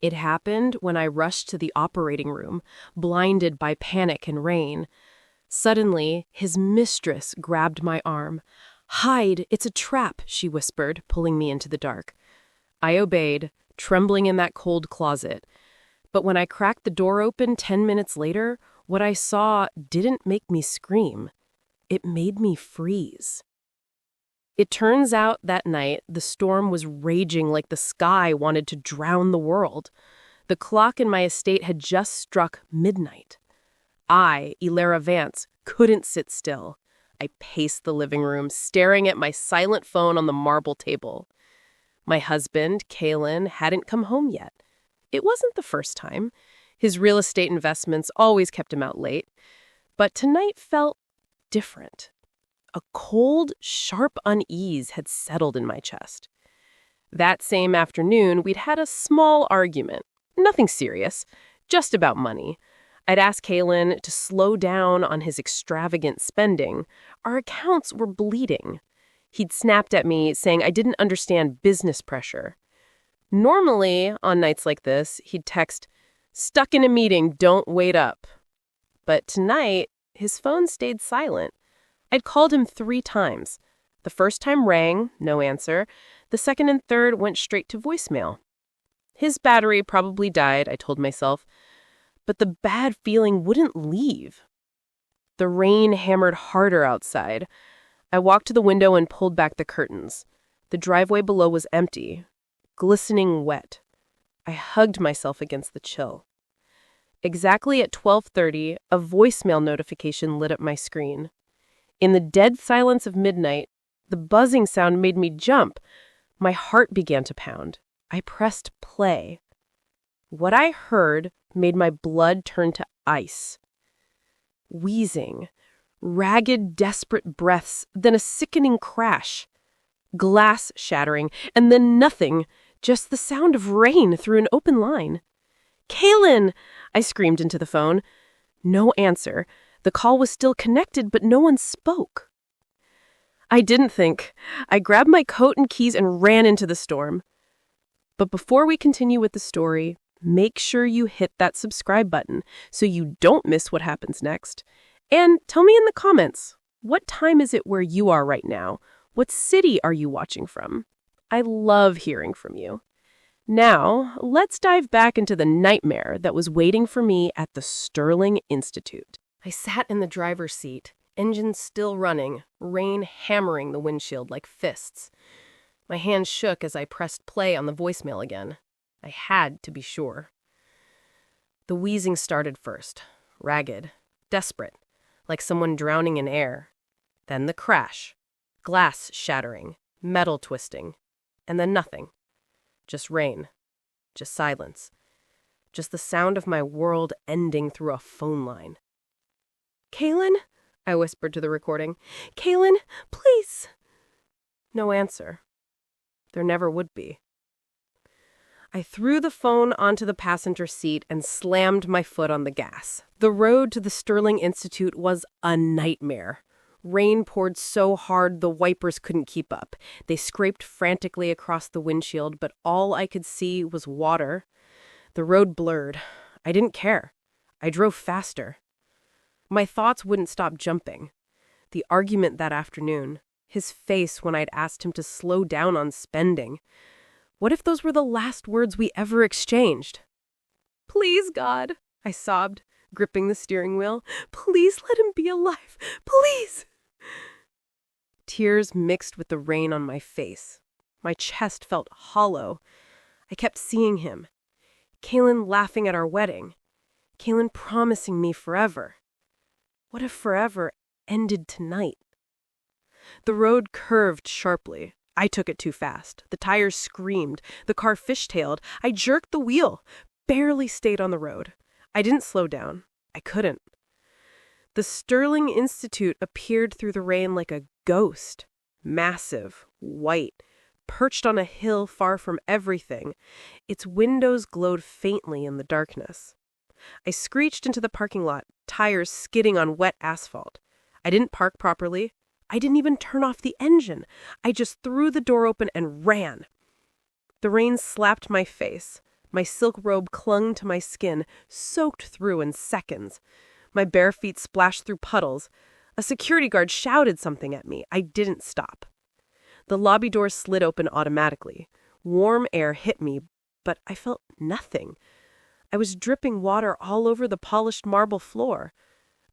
It happened when I rushed to the operating room, blinded by panic and rain. Suddenly, his mistress grabbed my arm. "Hide, it's a trap," she whispered, pulling me into the dark. I obeyed, trembling in that cold closet. But when I cracked the door open 10 minutes later, what I saw didn't make me scream. It made me freeze. It turns out that night, the storm was raging like the sky wanted to drown the world. The clock in my estate had just struck midnight. I, Elara Vance, couldn't sit still. I paced the living room, staring at my silent phone on the marble table. My husband, Kalen, hadn't come home yet. It wasn't the first time. His real estate investments always kept him out late. But tonight felt different. A cold, sharp unease had settled in my chest. That same afternoon, we'd had a small argument. Nothing serious, just about money. I'd asked Kalen to slow down on his extravagant spending. Our accounts were bleeding. He'd snapped at me, saying I didn't understand business pressure. Normally, on nights like this, he'd text, "Stuck in a meeting, don't wait up." But tonight, his phone stayed silent. I'd called him 3 times. The first time rang, no answer. The second and third went straight to voicemail. His battery probably died, I told myself. But the bad feeling wouldn't leave. The rain hammered harder outside. I walked to the window and pulled back the curtains. The driveway below was empty, glistening wet. I hugged myself against the chill. Exactly at 12:30, a voicemail notification lit up my screen. In the dead silence of midnight, the buzzing sound made me jump. My heart began to pound. I pressed play. What I heard made my blood turn to ice. Wheezing, ragged, desperate breaths, then a sickening crash. Glass shattering, and then nothing, just the sound of rain through an open line. "Kalen!" I screamed into the phone. No answer. The call was still connected, but no one spoke. I didn't think. I grabbed my coat and keys and ran into the storm. But before we continue with the story, make sure you hit that subscribe button so you don't miss what happens next. And tell me in the comments, what time is it where you are right now? What city are you watching from? I love hearing from you. Now, let's dive back into the nightmare that was waiting for me at the Sterling Institute. I sat in the driver's seat, engine still running, rain hammering the windshield like fists. My hands shook as I pressed play on the voicemail again. I had to be sure. The wheezing started first, ragged, desperate, like someone drowning in air. Then the crash, glass shattering, metal twisting, and then nothing. Just rain, just silence, just the sound of my world ending through a phone line. "Kalen?" I whispered to the recording. "Kalen, please." No answer. There never would be. I threw the phone onto the passenger seat and slammed my foot on the gas. The road to the Sterling Institute was a nightmare. Rain poured so hard the wipers couldn't keep up. They scraped frantically across the windshield, but all I could see was water. The road blurred. I didn't care. I drove faster. My thoughts wouldn't stop jumping. The argument that afternoon, his face when I'd asked him to slow down on spending. What if those were the last words we ever exchanged? "Please, God," I sobbed, gripping the steering wheel. "Please let him be alive. Please." Tears mixed with the rain on my face. My chest felt hollow. I kept seeing him. Kalen laughing at our wedding. Kalen promising me forever. What if forever ended tonight? The road curved sharply. I took it too fast. The tires screamed. The car fishtailed. I jerked the wheel. Barely stayed on the road. I didn't slow down. I couldn't. The Sterling Institute appeared through the rain like a ghost. Massive, white, perched on a hill far from everything. Its windows glowed faintly in the darkness. I screeched into the parking lot, tires skidding on wet asphalt. I didn't park properly. I didn't even turn off the engine. I just threw the door open and ran. The rain slapped my face, My silk robe clung to my skin, soaked through in seconds. My bare feet splashed through puddles. A security guard shouted something at me. I didn't stop. The lobby door slid open automatically. Warm air hit me, but I felt nothing. I was dripping water all over the polished marble floor.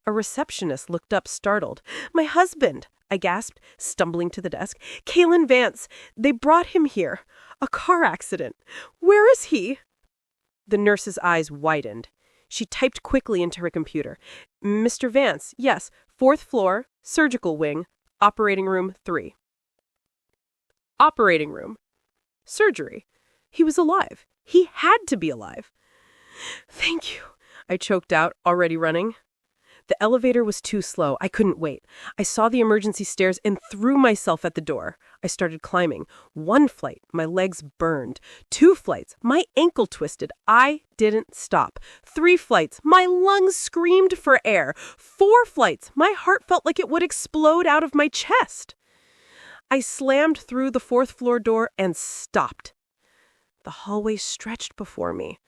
A receptionist looked up, startled. "My husband!" I gasped, stumbling to the desk. "Kalen Vance! They brought him here. A car accident. Where is he?" The nurse's eyes widened. She typed quickly into her computer. "Mr. Vance, yes, 4th floor, surgical wing, operating room 3. Operating room. Surgery. He was alive. He had to be alive. "Thank you," I choked out, already running. The elevator was too slow. I couldn't wait. I saw the emergency stairs and threw myself at the door. I started climbing. 1 flight, my legs burned. 2 flights, my ankle twisted. I didn't stop. 3 flights, my lungs screamed for air. 4 flights, my heart felt like it would explode out of my chest. I slammed through the 4th floor door and stopped. The hallway stretched before me.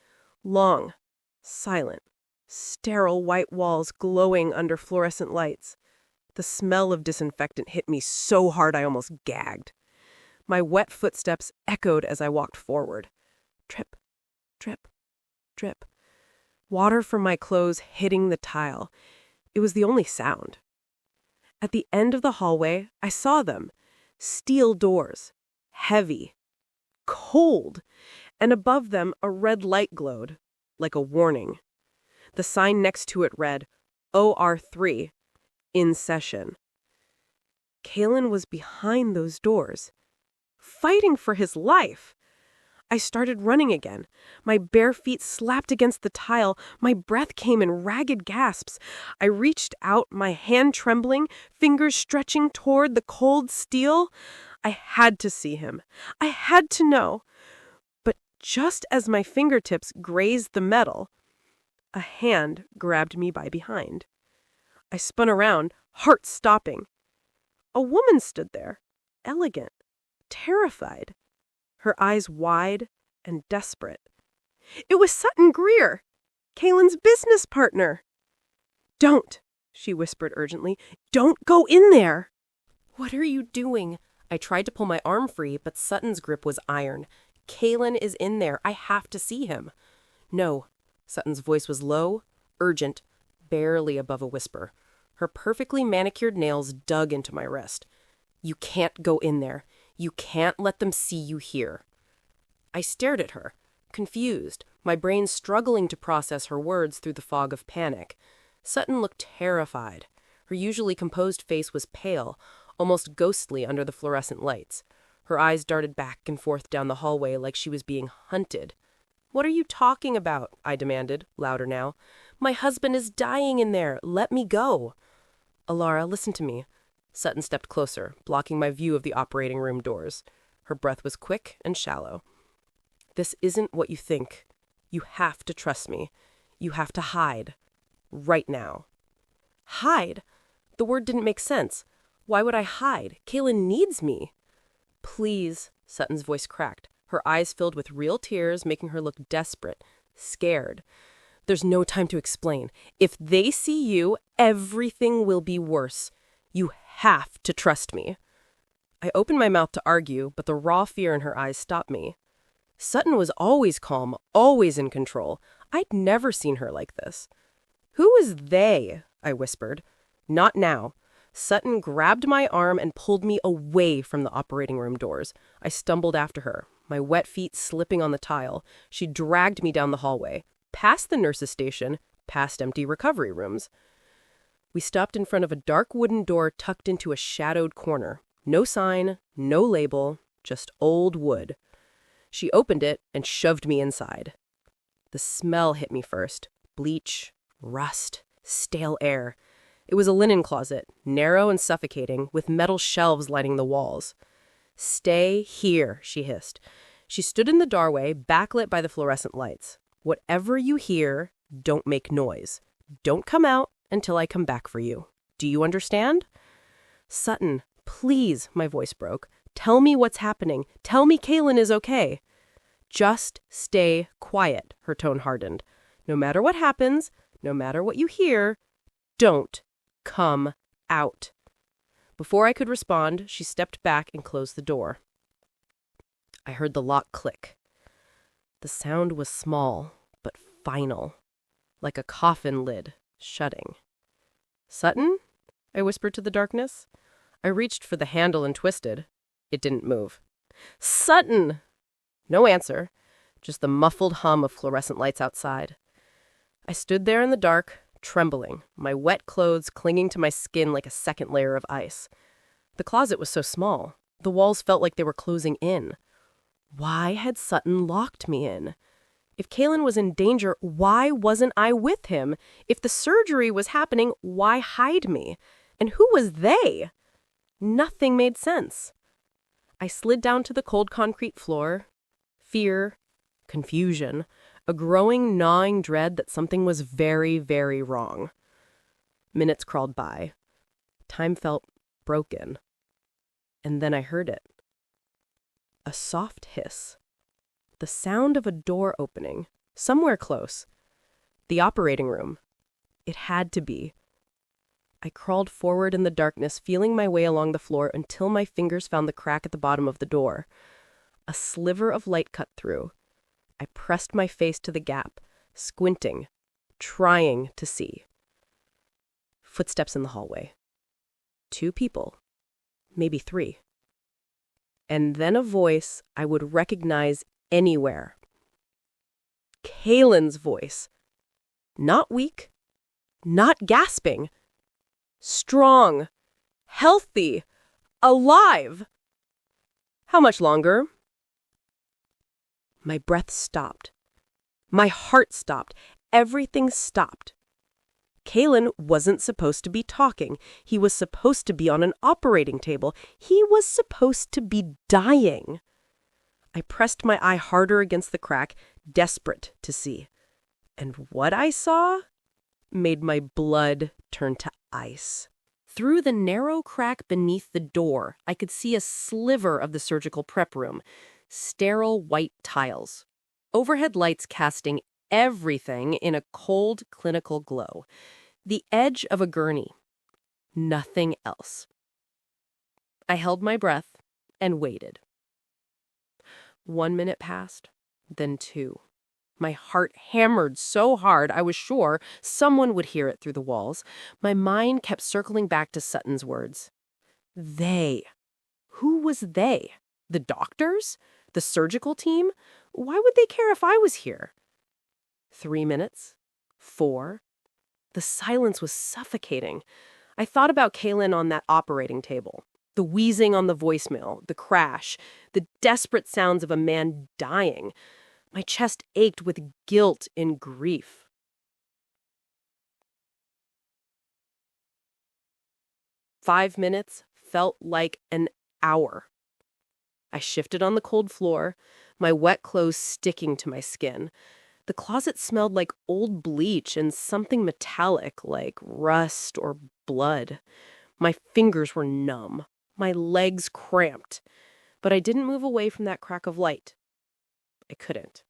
Long, silent. Sterile white walls glowing under fluorescent lights. The smell of disinfectant hit me so hard I almost gagged. My wet footsteps echoed as I walked forward. Drip, drip, drip. Water from my clothes hitting the tile. It was the only sound. At the end of the hallway, I saw them. Steel doors. Heavy. Cold. And above them, a red light glowed, like a warning. The sign next to it read, OR3, in session. Kalen was behind those doors, fighting for his life. I started running again. My bare feet slapped against the tile. My breath came in ragged gasps. I reached out, my hand trembling, fingers stretching toward the cold steel. I had to see him. I had to know. But just as my fingertips grazed the metal, a hand grabbed me by behind. I spun around, heart stopping. A woman stood there, elegant, terrified, her eyes wide and desperate. It was Sutton Greer, Kalen's business partner. "Don't," she whispered urgently. "Don't go in there." "What are you doing?" I tried to pull my arm free, but Sutton's grip was iron. "Kalen is in there. I have to see him." "No." Sutton's voice was low, urgent, barely above a whisper. Her perfectly manicured nails dug into my wrist. "You can't go in there. You can't let them see you here." I stared at her, confused, my brain struggling to process her words through the fog of panic. Sutton looked terrified. Her usually composed face was pale, almost ghostly under the fluorescent lights. Her eyes darted back and forth down the hallway like she was being hunted. "What are you talking about?" I demanded, louder now. "My husband is dying in there. Let me go." "Alara, listen to me." Sutton stepped closer, blocking my view of the operating room doors. Her breath was quick and shallow. "This isn't what you think. You have to trust me. You have to hide. Right now." Hide? The word didn't make sense. Why would I hide? Kalen needs me. "Please," Sutton's voice cracked. Her eyes filled with real tears, making her look desperate, scared. "There's no time to explain. If they see you, everything will be worse. You have to trust me." I opened my mouth to argue, but the raw fear in her eyes stopped me. Sutton was always calm, always in control. I'd never seen her like this. "Who is they?" I whispered. "Not now." Sutton grabbed my arm and pulled me away from the operating room doors. I stumbled after her, my wet feet slipping on the tile. She dragged me down the hallway, past the nurse's station, past empty recovery rooms. We stopped in front of a dark wooden door tucked into a shadowed corner. No sign, no label, just old wood. She opened it and shoved me inside. The smell hit me first. Bleach, rust, stale air. It was a linen closet, narrow and suffocating, with metal shelves lining the walls. "Stay here," she hissed. She stood in the doorway, backlit by the fluorescent lights. "Whatever you hear, don't make noise. Don't come out until I come back for you. Do you understand?" "Sutton, please," my voice broke. "Tell me what's happening. Tell me Kalen is okay." Just stay quiet, her tone hardened. No matter what happens, no matter what you hear, don't come out. Before I could respond, she stepped back and closed the door. I heard the lock click. The sound was small, but final, like a coffin lid shutting. "Sutton?" I whispered to the darkness. I reached for the handle and twisted. It didn't move. "Sutton!" No answer, just the muffled hum of fluorescent lights outside. I stood there in the dark, trembling, my wet clothes clinging to my skin like a second layer of ice. The closet was so small. The walls felt like they were closing in. Why had Sutton locked me in? If Kalen was in danger, why wasn't I with him? If the surgery was happening, why hide me? And who was they? Nothing made sense. I slid down to the cold concrete floor. Fear, confusion, a growing, gnawing dread that something was very, very wrong. Minutes crawled by. Time felt broken. And then I heard it. A soft hiss. The sound of a door opening, somewhere close. The operating room. It had to be. I crawled forward in the darkness, feeling my way along the floor until my fingers found the crack at the bottom of the door. A sliver of light cut through. I pressed my face to the gap, squinting, trying to see. Footsteps in the hallway. 2 people. Maybe 3. And then a voice I would recognize anywhere. Kalen's voice. Not weak, not gasping. Strong, healthy, alive. "How much longer?" My breath stopped. My heart stopped. Everything stopped. Kalen wasn't supposed to be talking. He was supposed to be on an operating table. He was supposed to be dying. I pressed my eye harder against the crack, desperate to see. And what I saw made my blood turn to ice. Through the narrow crack beneath the door, I could see a sliver of the surgical prep room. Sterile white tiles. Overhead lights casting everything in a cold, clinical glow. The edge of a gurney. Nothing else. I held my breath and waited. 1 minute passed, then 2. My heart hammered so hard I was sure someone would hear it through the walls. My mind kept circling back to Sutton's words. They. Who was they? The doctors? The surgical team? Why would they care if I was here? 3 minutes. 4. The silence was suffocating. I thought about Kalen on that operating table. The wheezing on the voicemail, the crash, the desperate sounds of a man dying. My chest ached with guilt and grief. "5 minutes felt like an hour. I shifted on the cold floor, my wet clothes sticking to my skin. The closet smelled like old bleach and something metallic, like rust or blood. My fingers were numb, my legs cramped. But I didn't move away from that crack of light. I couldn't.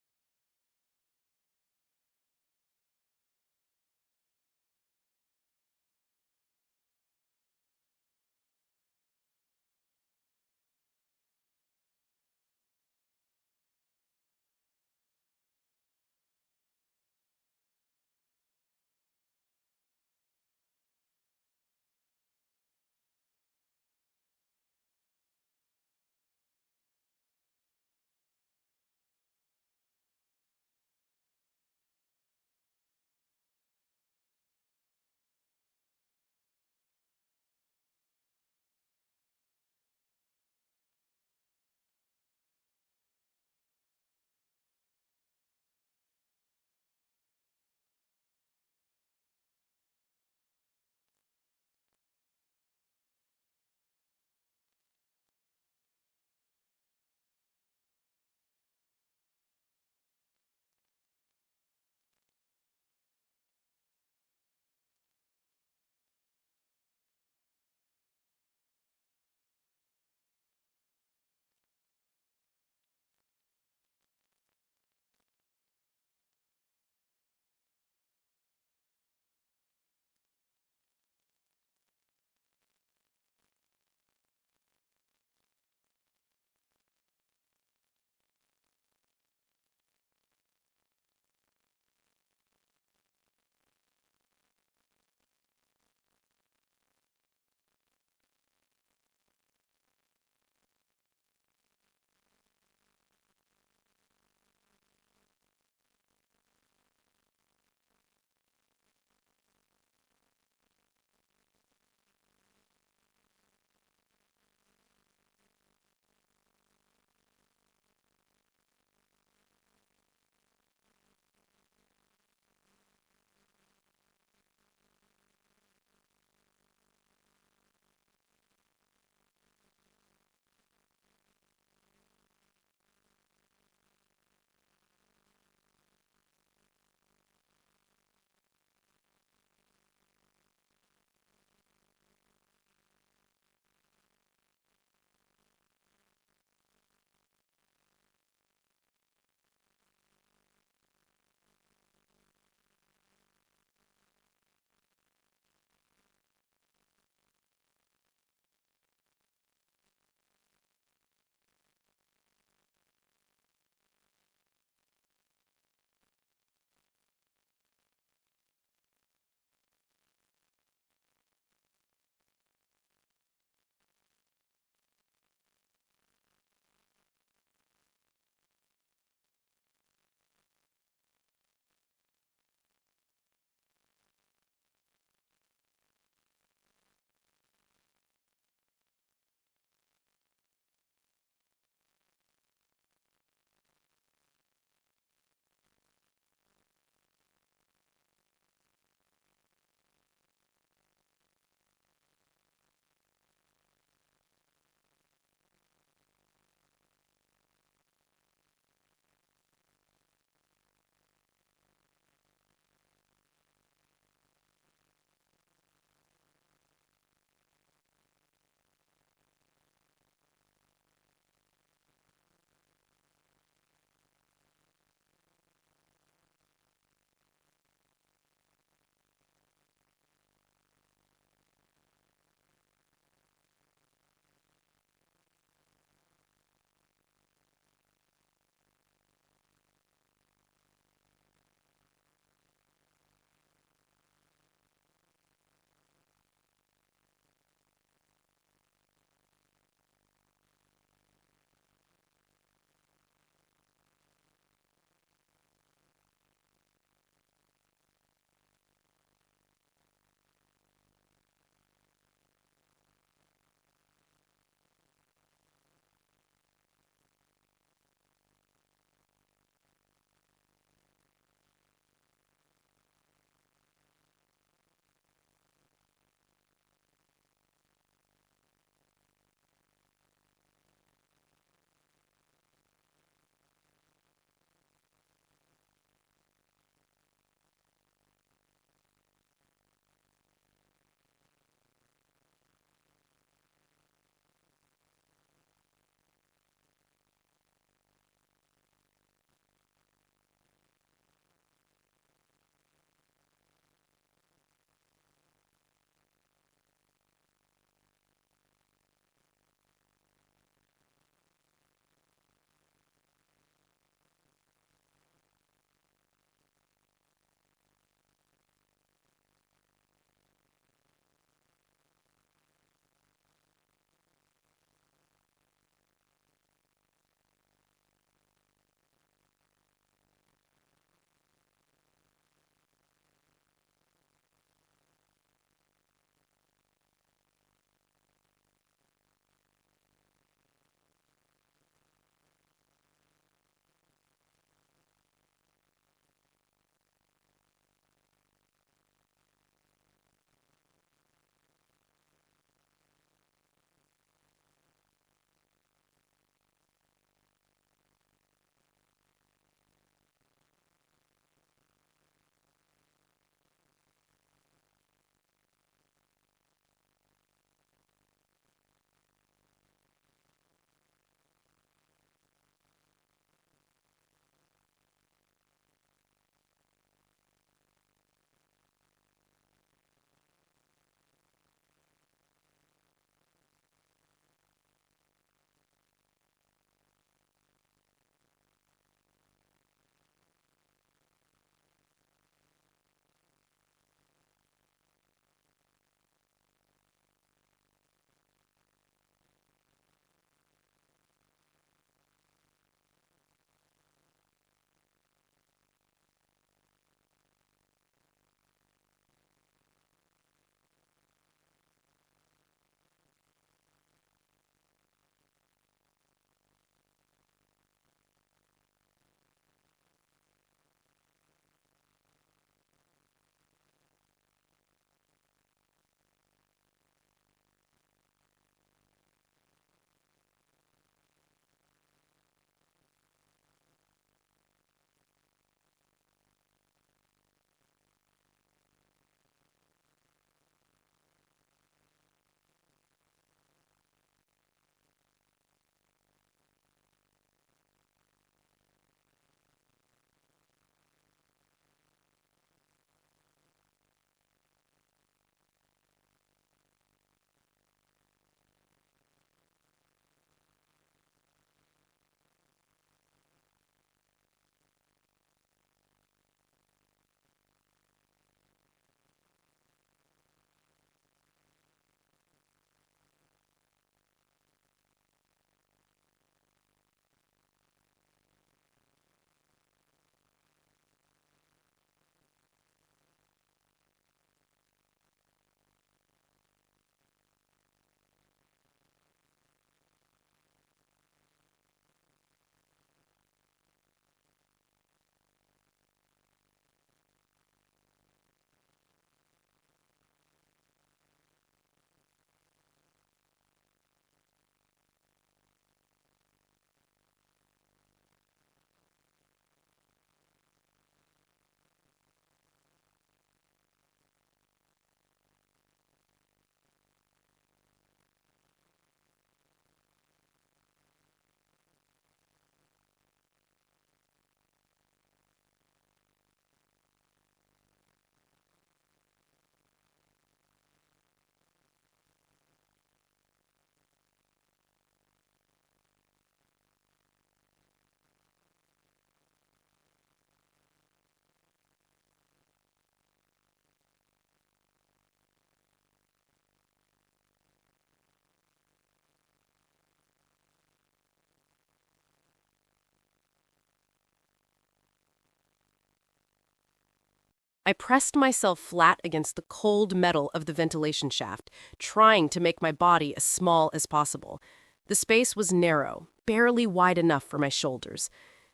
I pressed myself flat against the cold metal of the ventilation shaft, trying to make my body as small as possible. The space was narrow, barely wide enough for my shoulders.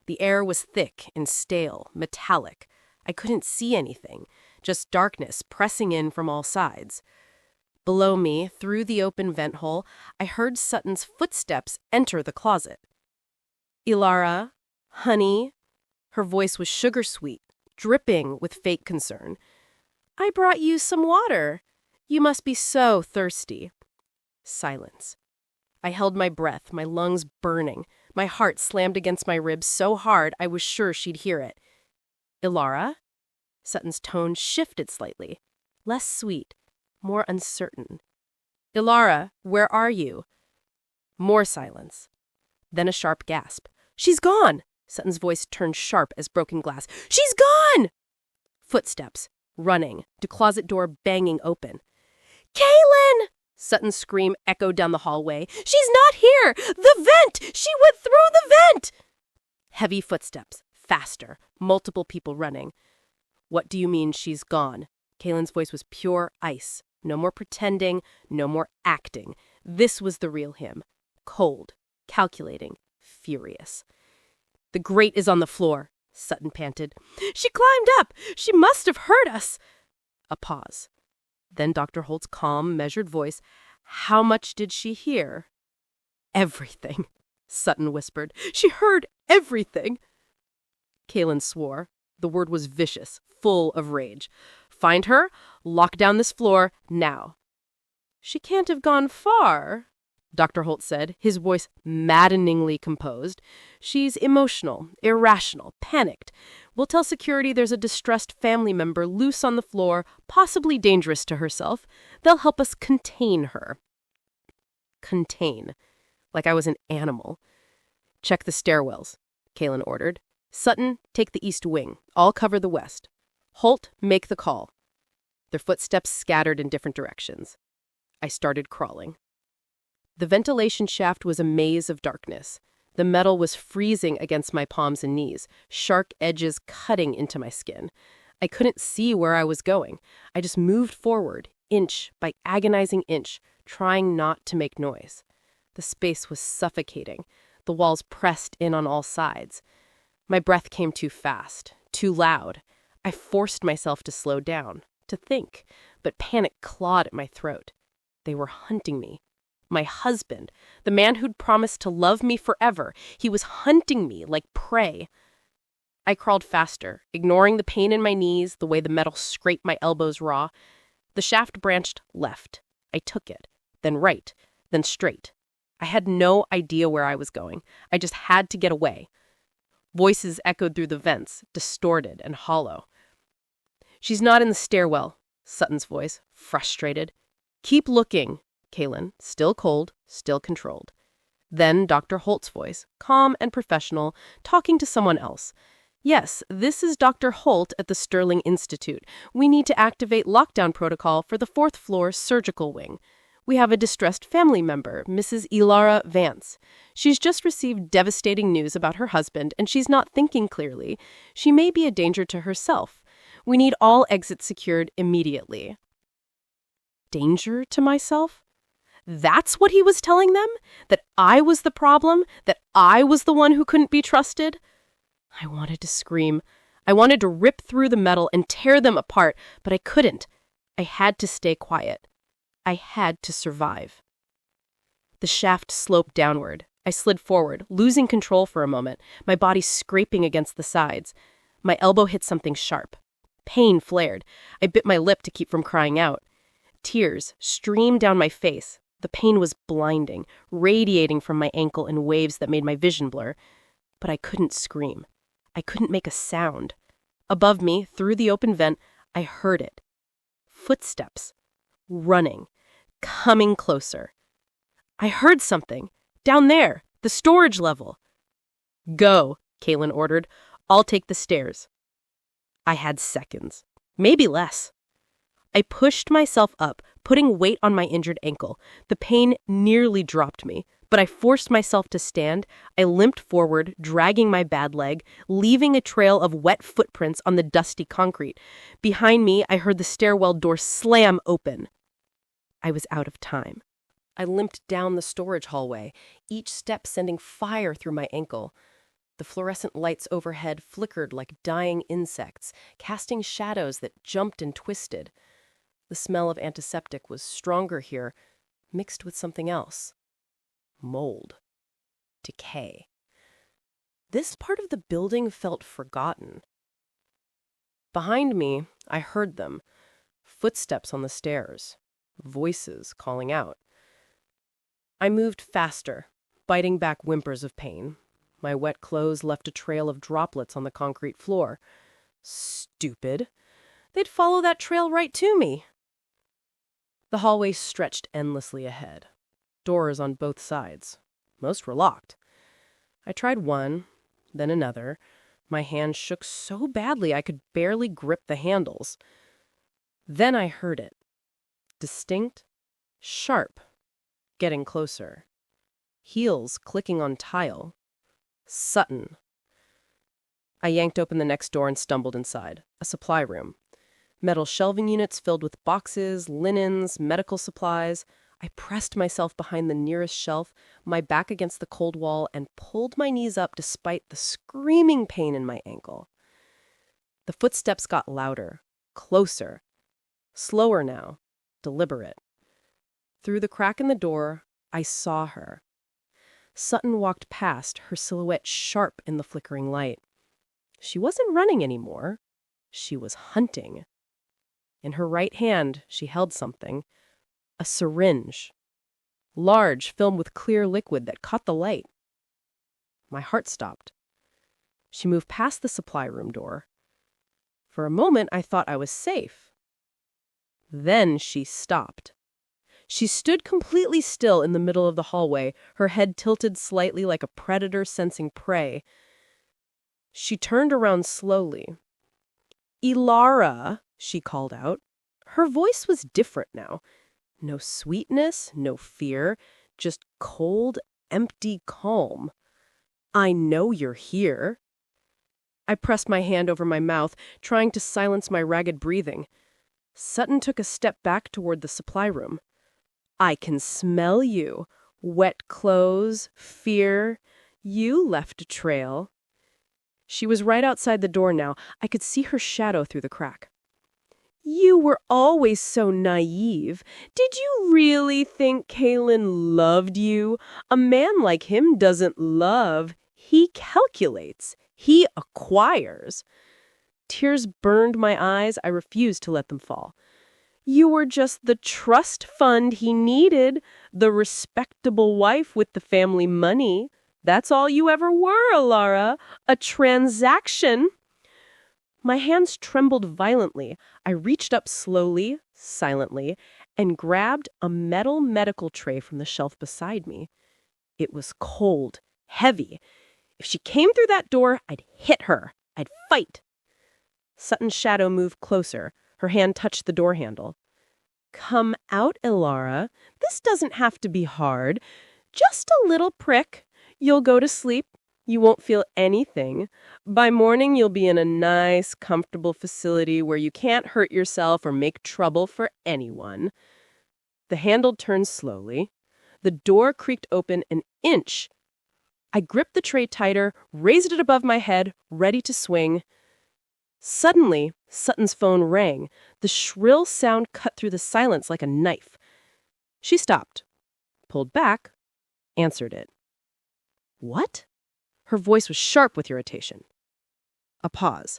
The air was thick and stale, metallic. I couldn't see anything, just darkness pressing in from all sides. Below me, through the open vent hole, I heard Sutton's footsteps enter the closet. "Ilara, honey." Her voice was sugar-sweet, dripping with fake concern. "I brought you some water. You must be so thirsty." Silence. I held my breath, my lungs burning. My heart slammed against my ribs so hard I was sure she'd hear it. "Ilara?" Sutton's tone shifted slightly, less sweet, more uncertain. "Ilara, where are you?" More silence. Then a sharp gasp. "She's gone!" Sutton's voice turned sharp as broken glass. "She's gone!" Footsteps, running, the closet door banging open. "Kaylin!" Sutton's scream echoed down the hallway. "She's not here! The vent! She went through the vent!" Heavy footsteps, faster, multiple people running. "What do you mean she's gone?" Kaylin's voice was pure ice. No more pretending, no more acting. This was the real him. Cold, calculating, furious. "The grate is on the floor," Sutton panted. "She climbed up! She must have heard us!" A pause. Then Dr. Holt's calm, measured voice. "How much did she hear?" "Everything," Sutton whispered. "She heard everything." Kaylin swore. The word was vicious, full of rage. "Find her, lock down this floor, now." "She can't have gone far," Dr. Holt said, his voice maddeningly composed. "She's emotional, irrational, panicked. We'll tell security there's a distressed family member loose on the floor, possibly dangerous to herself. They'll help us contain her." Contain. Like I was an animal. "Check the stairwells," Kaylin ordered. "Sutton, take the east wing. I'll cover the west. Holt, make the call." Their footsteps scattered in different directions. I started crawling. The ventilation shaft was a maze of darkness. The metal was freezing against my palms and knees, sharp edges cutting into my skin. I couldn't see where I was going. I just moved forward, inch by agonizing inch, trying not to make noise. The space was suffocating. The walls pressed in on all sides. My breath came too fast, too loud. I forced myself to slow down, to think, but panic clawed at my throat. They were hunting me. My husband, the man who'd promised to love me forever, he was hunting me like prey. I crawled faster, ignoring the pain in my knees, the way the metal scraped my elbows raw. The shaft branched left. I took it, then right, then straight. I had no idea where I was going. I just had to get away. Voices echoed through the vents, distorted and hollow. "She's not in the stairwell," Sutton's voice, frustrated. "Keep looking." Kaylin, still cold, still controlled. Then Dr. Holt's voice, calm and professional, talking to someone else. "Yes, this is Dr. Holt at the Sterling Institute. We need to activate lockdown protocol for the 4th floor surgical wing. We have a distressed family member, Mrs. Ilara Vance. She's just received devastating news about her husband, and she's not thinking clearly. She may be a danger to herself. We need all exits secured immediately." Danger to myself? That's what he was telling them? That I was the problem? That I was the one who couldn't be trusted? I wanted to scream. I wanted to rip through the metal and tear them apart, but I couldn't. I had to stay quiet. I had to survive. The shaft sloped downward. I slid forward, losing control for a moment, my body scraping against the sides. My elbow hit something sharp. Pain flared. I bit my lip to keep from crying out. Tears streamed down my face. The pain was blinding, radiating from my ankle in waves that made my vision blur. But I couldn't scream. I couldn't make a sound. Above me, through the open vent, I heard it. Footsteps. Running. Coming closer. I heard something. Down there. The storage level. "Go," Kaylin ordered. "I'll take the stairs." I had seconds. Maybe less. I pushed myself up, putting weight on my injured ankle. The pain nearly dropped me, But I forced myself to stand. I limped forward, dragging my bad leg, leaving a trail of wet footprints on the dusty concrete. Behind me, I heard the stairwell door slam open. I was out of time. I limped down the storage hallway, each step sending fire through my ankle. The fluorescent lights overhead flickered like dying insects, casting shadows that jumped and twisted. The smell of antiseptic was stronger here, mixed with something else. Mold. Decay. This part of the building felt forgotten. Behind me, I heard them. Footsteps on the stairs. Voices calling out. I moved faster, biting back whimpers of pain. My wet clothes left a trail of droplets on the concrete floor. Stupid. They'd follow that trail right to me. The hallway stretched endlessly ahead. Doors on both sides. Most were locked. I tried one, then another. My hand shook so badly I could barely grip the handles. Then I heard it. Distinct, sharp, getting closer. Heels clicking on tile. Sutton. I yanked open the next door and stumbled inside. A supply room. Metal shelving units filled with boxes, linens, medical supplies. I pressed myself behind the nearest shelf, my back against the cold wall, and pulled my knees up despite the screaming pain in my ankle. The footsteps got louder, closer, slower now, deliberate. Through the crack in the door, I saw her. Sutton walked past, her silhouette sharp in the flickering light. She wasn't running anymore. She was hunting. In her right hand, she held something. A syringe. Large, filled with clear liquid that caught the light. My heart stopped. She moved past the supply room door. For a moment, I thought I was safe. Then she stopped. She stood completely still in the middle of the hallway, her head tilted slightly like a predator sensing prey. She turned around slowly. "Ilara," she called out. Her voice was different now. No sweetness, no fear, just cold, empty calm. "I know you're here." I pressed my hand over my mouth, trying to silence my ragged breathing. Sutton took a step back toward the supply room. "I can smell you. Wet clothes, fear. You left a trail." She was right outside the door now. I could see her shadow through the crack. "You were always so naive. Did you really think Kalen loved you? A man like him doesn't love. He calculates. He acquires." Tears burned my eyes. I refused to let them fall. "You were just the trust fund he needed, the respectable wife with the family money. That's all you ever were, Ilara. A transaction." My hands trembled violently. I reached up slowly, silently, and grabbed a metal medical tray from the shelf beside me. It was cold, heavy. If she came through that door, I'd hit her. I'd fight. Sutton's shadow moved closer. Her hand touched the door handle. "Come out, Ilara. This doesn't have to be hard. Just a little prick. You'll go to sleep. You won't feel anything. By morning, you'll be in a nice, comfortable facility where you can't hurt yourself or make trouble for anyone." The handle turned slowly. The door creaked open an inch. I gripped the tray tighter, raised it above my head, ready to swing. Suddenly, Sutton's phone rang. The shrill sound cut through the silence like a knife. She stopped, pulled back, answered it. "What?" Her voice was sharp with irritation. A pause.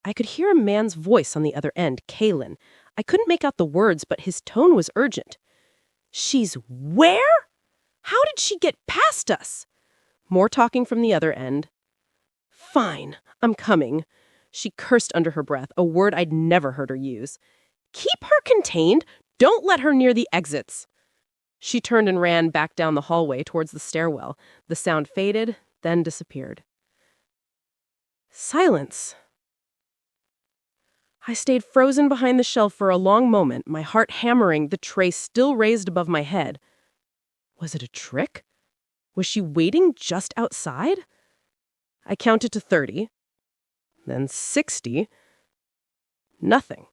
I could hear a man's voice on the other end, Kalen. I couldn't make out the words, but his tone was urgent. "She's where? How did she get past us?" More talking from the other end. "Fine, I'm coming." She cursed under her breath, a word I'd never heard her use. "Keep her contained. Don't let her near the exits." She turned and ran back down the hallway towards the stairwell. The sound faded, then disappeared. Silence. I stayed frozen behind the shelf for a long moment, my heart hammering, the tray still raised above my head. Was it a trick? Was she waiting just outside? I counted to 30, then 60. Nothing.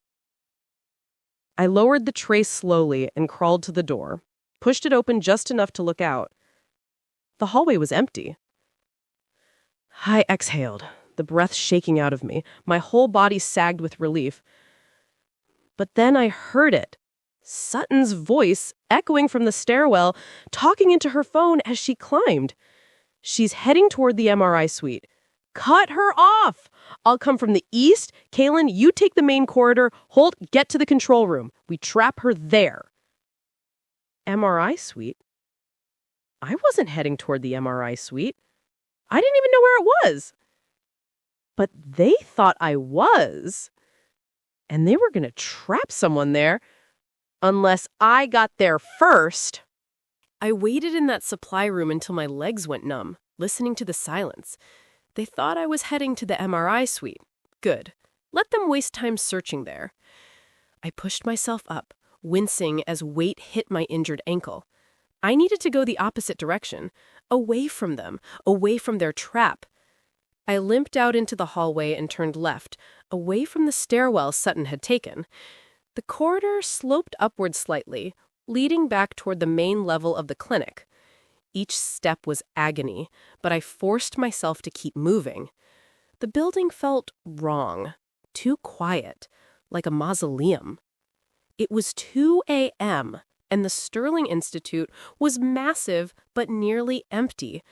I lowered the tray slowly and crawled to the door, pushed it open just enough to look out. The hallway was empty. I exhaled, the breath shaking out of me. My whole body sagged with relief. But then I heard it. Sutton's voice echoing from the stairwell, talking into her phone as she climbed. She's heading toward the MRI suite. Cut her off! I'll come from the east. Kaylin, you take the main corridor. Holt, get to the control room. We trap her there. MRI suite? I wasn't heading toward the MRI suite. I didn't even know where it was. But they thought I was. And they were going to trap someone there. Unless I got there first. I waited in that supply room until my legs went numb, listening to the silence. They thought I was heading to the MRI suite. Good. Let them waste time searching there. I pushed myself up, wincing as weight hit my injured ankle. I needed to go the opposite direction, away from them, away from their trap. I limped out into the hallway and turned left, away from the stairwell Sutton had taken. The corridor sloped upward slightly, leading back toward the main level of the clinic. Each step was agony, but I forced myself to keep moving. The building felt wrong, too quiet, like a mausoleum. It was 2 a.m., and the Sterling Institute was massive but nearly empty.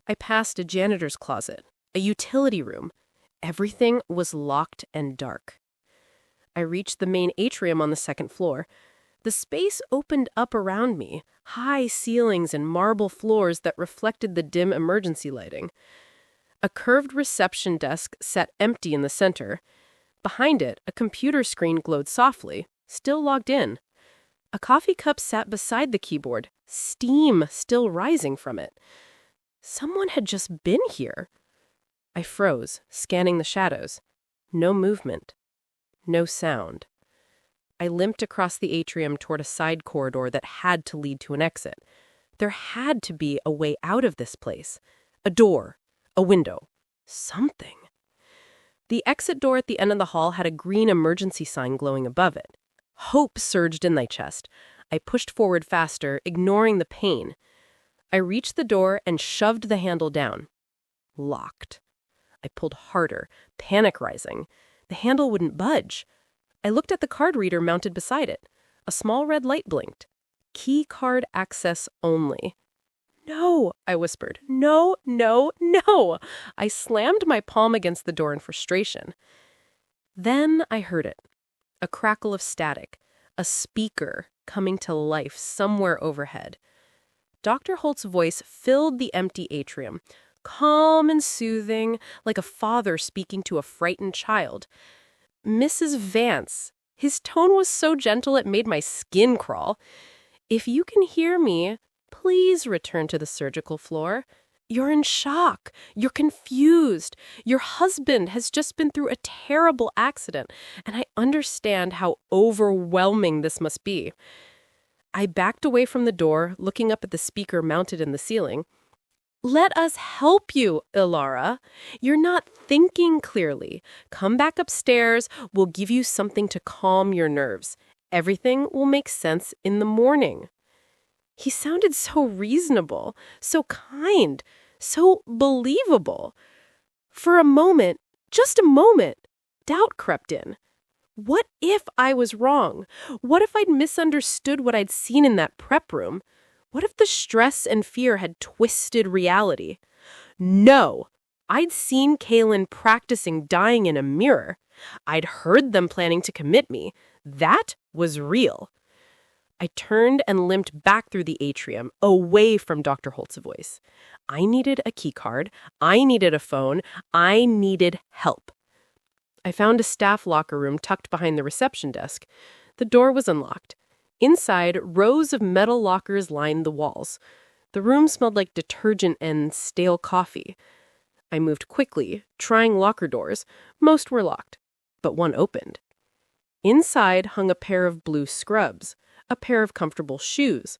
I passed a janitor's closet, a utility room. Everything was locked and dark. I reached the main atrium on the second floor. The space opened up around me, high ceilings and marble floors that reflected the dim emergency lighting. A curved reception desk sat empty in the center. Behind it, a computer screen glowed softly, still logged in. A coffee cup sat beside the keyboard, steam still rising from it. Someone had just been here. I froze, scanning the shadows. No movement. No sound. I limped across the atrium toward a side corridor that had to lead to an exit. There had to be a way out of this place. A door. A window. Something. The exit door at the end of the hall had a green emergency sign glowing above it. Hope surged in my chest. I pushed forward faster, ignoring the pain. I reached the door and shoved the handle down. Locked. I pulled harder, panic rising. The handle wouldn't budge. I looked at the card reader mounted beside it. A small red light blinked. Key card access only. No, I whispered. No, no, no. I slammed my palm against the door in frustration. Then I heard it. A crackle of static. A speaker coming to life somewhere overhead. Dr. Holt's voice filled the empty atrium, calm and soothing, like a father speaking to a frightened child. Mrs. Vance. His tone was so gentle it made my skin crawl. If you can hear me, please return to the surgical floor. You're in shock. You're confused. Your husband has just been through a terrible accident, and I understand how overwhelming this must be. I backed away from the door, looking up at the speaker mounted in the ceiling. Let us help you, Ilara. You're not thinking clearly. Come back upstairs. We'll give you something to calm your nerves. Everything will make sense in the morning. He sounded so reasonable, so kind, so believable. For a moment, just a moment, doubt crept in. What if I was wrong? What if I'd misunderstood what I'd seen in that prep room? What if the stress and fear had twisted reality? No! I'd seen Kaylin practicing dying in a mirror. I'd heard them planning to commit me. That was real. I turned and limped back through the atrium, away from Dr. Holt's voice. I needed a keycard. I needed a phone. I needed help. I found a staff locker room tucked behind the reception desk. The door was unlocked. Inside, rows of metal lockers lined the walls. The room smelled like detergent and stale coffee. I moved quickly, trying locker doors. Most were locked, but one opened. Inside hung a pair of blue scrubs, a pair of comfortable shoes,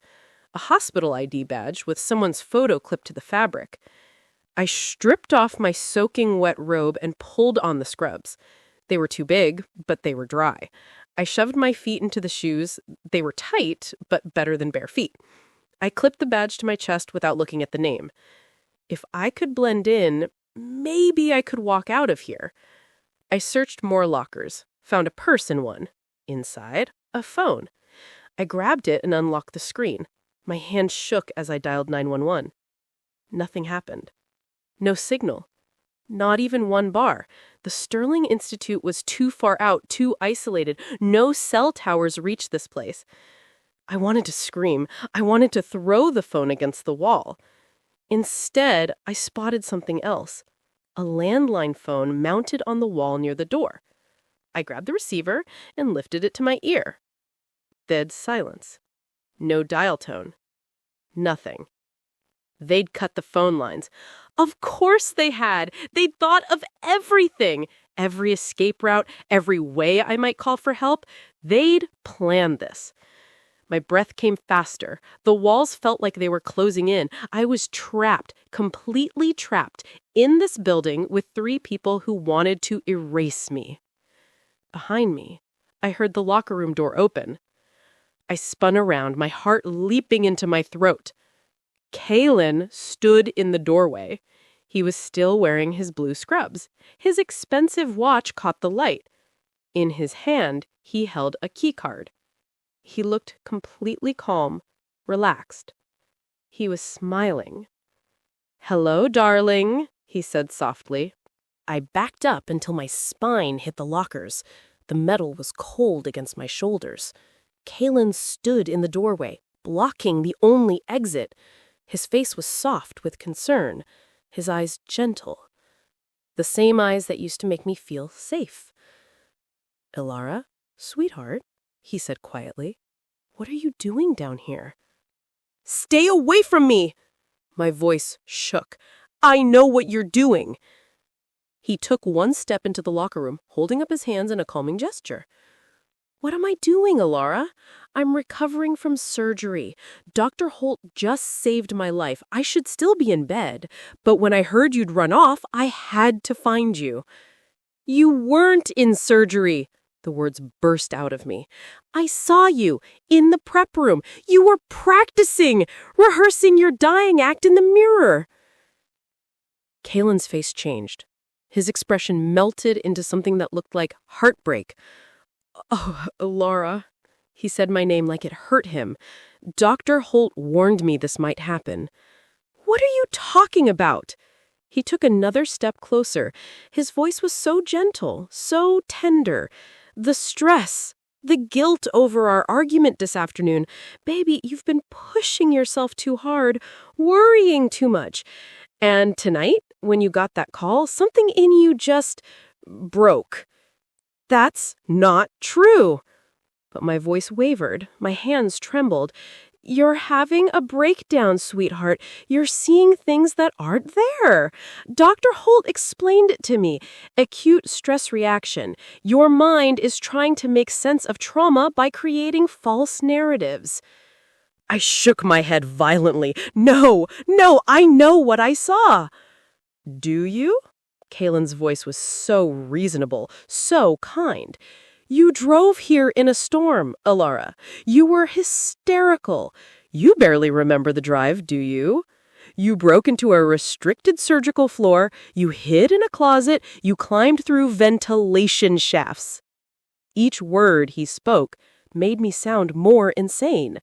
a hospital ID badge with someone's photo clipped to the fabric. I stripped off my soaking wet robe and pulled on the scrubs. They were too big, but they were dry. I shoved my feet into the shoes. They were tight, but better than bare feet. I clipped the badge to my chest without looking at the name. If I could blend in, maybe I could walk out of here. I searched more lockers, found a purse in one. Inside, a phone. I grabbed it and unlocked the screen. My hand shook as I dialed 911. Nothing happened. No signal. Not even one bar. The Sterling Institute was too far out, too isolated. No cell towers reached this place. I wanted to scream. I wanted to throw the phone against the wall. Instead, I spotted something else. A landline phone mounted on the wall near the door. I grabbed the receiver and lifted it to my ear. Dead silence. No dial tone. Nothing. They'd cut the phone lines. Of course they had. They'd thought of everything. Every escape route, every way I might call for help. They'd planned this. My breath came faster. The walls felt like they were closing in. I was trapped, completely trapped, in this building with 3 people who wanted to erase me. Behind me, I heard the locker room door open. I spun around, my heart leaping into my throat. Kalen stood in the doorway. He was still wearing his blue scrubs. His expensive watch caught the light. In his hand, he held a keycard. He looked completely calm, relaxed. He was smiling. "Hello, darling," he said softly. I backed up until my spine hit the lockers. The metal was cold against my shoulders. Kalen stood in the doorway, blocking the only exit. His face was soft with concern, his eyes gentle. The same eyes that used to make me feel safe. "Ilara, sweetheart," he said quietly, "what are you doing down here?" "Stay away from me!" My voice shook. "I know what you're doing." He took one step into the locker room, holding up his hands in a calming gesture. "What am I doing, Ilara? I'm recovering from surgery. Dr. Holt just saved my life. I should still be in bed. But when I heard you'd run off, I had to find you." "You weren't in surgery." The words burst out of me. "I saw you in the prep room. You were practicing, rehearsing your dying act in the mirror." Kalen's face changed. His expression melted into something that looked like heartbreak. "Oh, Laura," he said my name like it hurt him. "Dr. Holt warned me this might happen." "What are you talking about?" He took another step closer. His voice was so gentle, so tender. "The stress, the guilt over our argument this afternoon. Baby, you've been pushing yourself too hard, worrying too much. And tonight, when you got that call, something in you just broke." "That's not true." But my voice wavered. My hands trembled. "You're having a breakdown, sweetheart. You're seeing things that aren't there. Dr. Holt explained it to me. Acute stress reaction. Your mind is trying to make sense of trauma by creating false narratives." I shook my head violently. No, I know what I saw." "Do you?" Kalen's voice was so reasonable, so kind. "You drove here in a storm, Ilara. You were hysterical. You barely remember the drive, do you? You broke into a restricted surgical floor, you hid in a closet, you climbed through ventilation shafts." Each word he spoke made me sound more insane.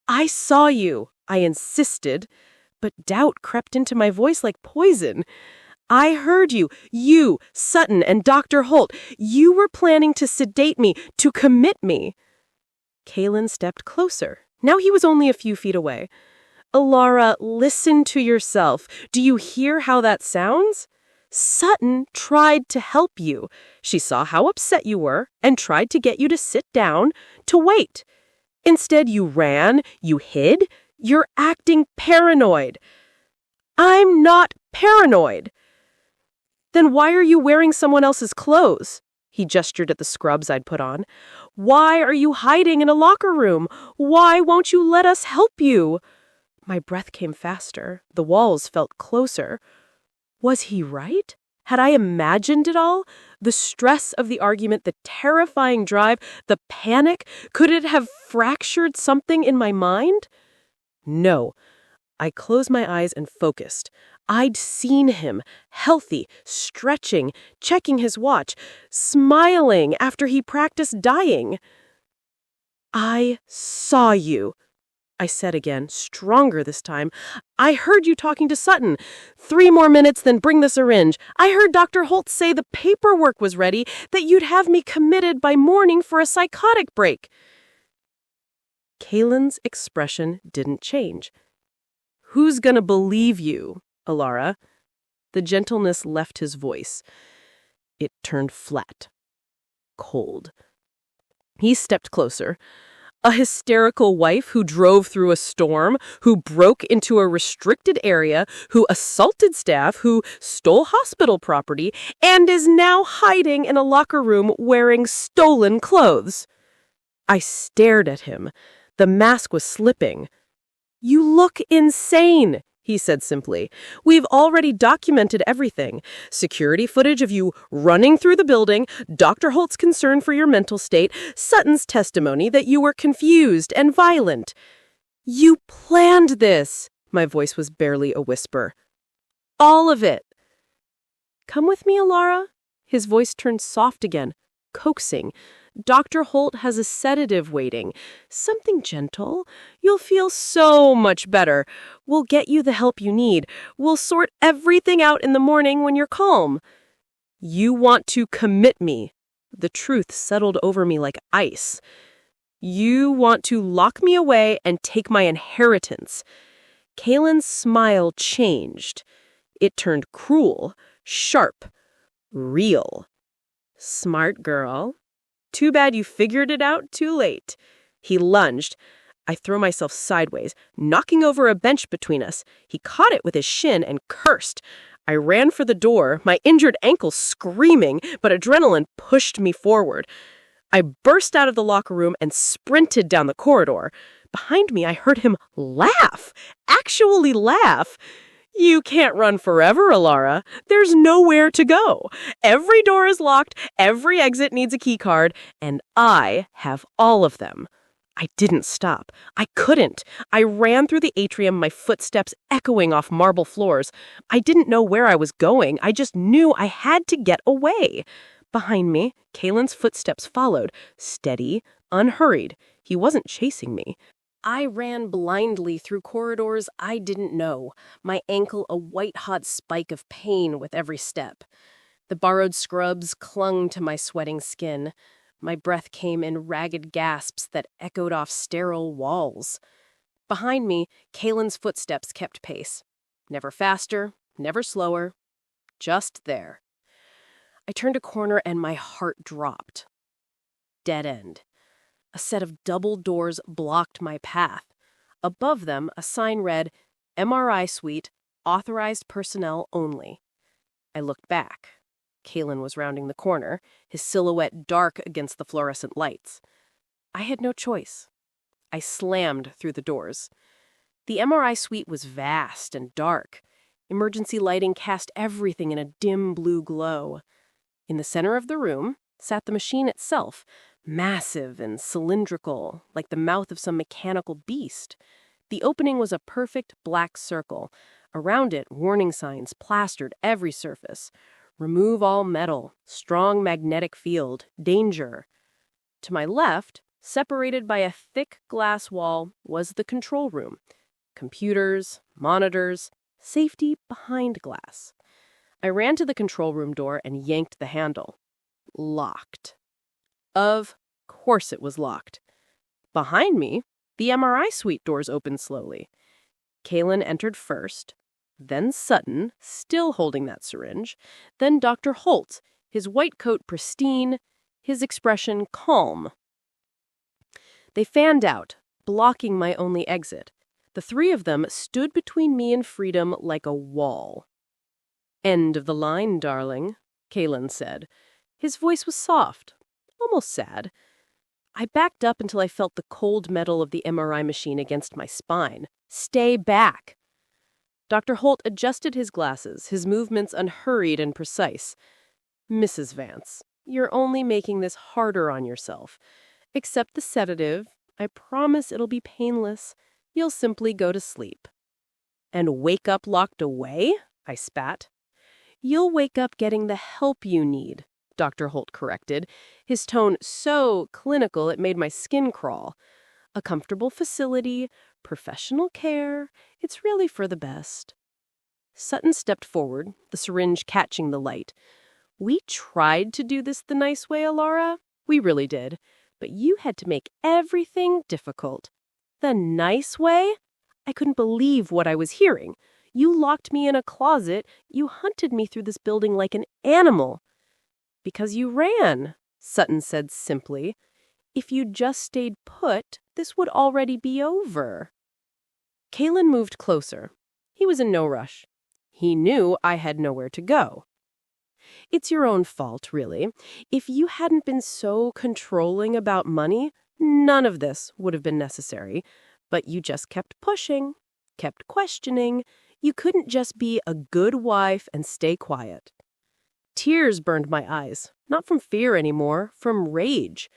"I saw you," I insisted, but doubt crept into my voice like poison. "I heard you. You, Sutton, and Dr. Holt. You were planning to sedate me, to commit me." Kalen stepped closer. Now he was only a few feet away. "Ilara, listen to yourself. Do you hear how that sounds? Sutton tried to help you. She saw how upset you were and tried to get you to sit down, to wait. Instead, you ran, you hid. You're acting paranoid." "I'm not paranoid." "Then why are you wearing someone else's clothes?" He gestured at the scrubs I'd put on. "Why are you hiding in a locker room? Why won't you let us help you?" My breath came faster. The walls felt closer. Was he right? Had I imagined it all? The stress of the argument, the terrifying drive, the panic, could it have fractured something in my mind? No. I closed my eyes and focused. I'd seen him, healthy, stretching, checking his watch, smiling after he practiced dying. "I saw you," I said again, stronger this time. "I heard you talking to Sutton. 3 more minutes, then bring the syringe. I heard Dr. Holt say the paperwork was ready, that you'd have me committed by morning for a psychotic break." Kaylin's expression didn't change. "Who's gonna believe you, Alara?" The gentleness left his voice. It turned flat, cold. He stepped closer. A hysterical wife who drove through a storm, who broke into a restricted area, who assaulted staff, who stole hospital property, and is now hiding in a locker room wearing stolen clothes. I stared at him. The mask was slipping. "You look insane," he said simply. "We've already documented everything. Security footage of you running through the building, Dr. Holt's concern for your mental state, Sutton's testimony that you were confused and violent. You planned this." My voice was barely a whisper. "All of it." "Come with me, Alara." His voice turned soft again, coaxing. "Dr. Holt has a sedative waiting. Something gentle. You'll feel so much better. We'll get you the help you need. We'll sort everything out in the morning when you're calm." "You want to commit me." The truth settled over me like ice. "You want to lock me away and take my inheritance." Kaylin's smile changed. It turned cruel, sharp, real. "Smart girl. Too bad you figured it out too late." He lunged. I threw myself sideways, knocking over a bench between us. He caught it with his shin and cursed. I ran for the door, my injured ankle screaming, but adrenaline pushed me forward. I burst out of the locker room and sprinted down the corridor. Behind me, I heard him laugh. Actually laugh. "You can't run forever, Alara. There's nowhere to go. Every door is locked, every exit needs a key card, and I have all of them." I didn't stop. I couldn't. I ran through the atrium, my footsteps echoing off marble floors. I didn't know where I was going. I just knew I had to get away. Behind me, Kaylin's footsteps followed, steady, unhurried. He wasn't chasing me. I ran blindly through corridors I didn't know, my ankle a white-hot spike of pain with every step. The borrowed scrubs clung to my sweating skin. My breath came in ragged gasps that echoed off sterile walls. Behind me, Kaylin's footsteps kept pace. Never faster, never slower, just there. I turned a corner and my heart dropped. Dead end. A set of double doors blocked my path. Above them, a sign read, "MRI Suite, authorized personnel only." I looked back. Kaylin was rounding the corner, his silhouette dark against the fluorescent lights. I had no choice. I slammed through the doors. The MRI suite was vast and dark. Emergency lighting cast everything in a dim blue glow. In the center of the room sat the machine itself, massive and cylindrical, like the mouth of some mechanical beast. The opening was a perfect black circle. Around it, warning signs plastered every surface. "Remove all metal, strong magnetic field, danger." To my left, separated by a thick glass wall, was the control room. Computers, monitors, safety behind glass. I ran to the control room door and yanked the handle. Locked. Of course it was locked. Behind me, the MRI suite doors opened slowly. Kaylin entered first, then Sutton, still holding that syringe, then Dr. Holt, his white coat pristine, his expression calm. They fanned out, blocking my only exit. The three of them stood between me and freedom like a wall. "End of the line, darling," Kaylin said. His voice was soft, almost sad. I backed up until I felt the cold metal of the MRI machine against my spine. Stay back! Dr. Holt adjusted his glasses, his movements unhurried and precise. Mrs. Vance, you're only making this harder on yourself. Accept the sedative. I promise it'll be painless. You'll simply go to sleep. And wake up locked away? I spat. You'll wake up getting the help you need, Dr. Holt corrected, his tone so clinical it made my skin crawl. A comfortable facility, professional care, it's really for the best. Sutton stepped forward, the syringe catching the light. We tried to do this the nice way, Alara. We really did. But you had to make everything difficult. The nice way? I couldn't believe what I was hearing. You locked me in a closet. You hunted me through this building like an animal. Because you ran, Sutton said simply. If you'd just stayed put, this would already be over. Kalen moved closer. He was in no rush. He knew I had nowhere to go. It's your own fault, really. If you hadn't been so controlling about money, none of this would have been necessary. But you just kept pushing, kept questioning. You couldn't just be a good wife and stay quiet. Tears burned my eyes, not from fear anymore, from rage.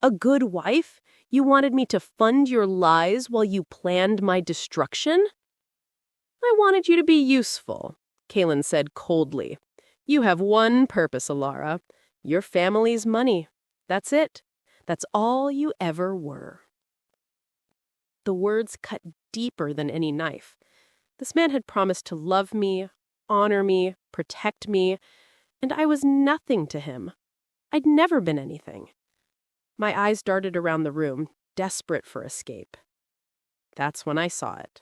A good wife? You wanted me to fund your lies while you planned my destruction? I wanted you to be useful, Kalen said coldly. You have one purpose, Alara. Your family's money. That's it. That's all you ever were. The words cut deeper than any knife. This man had promised to love me, honor me, protect me, and I was nothing to him. I'd never been anything. My eyes darted around the room, desperate for escape. That's when I saw it.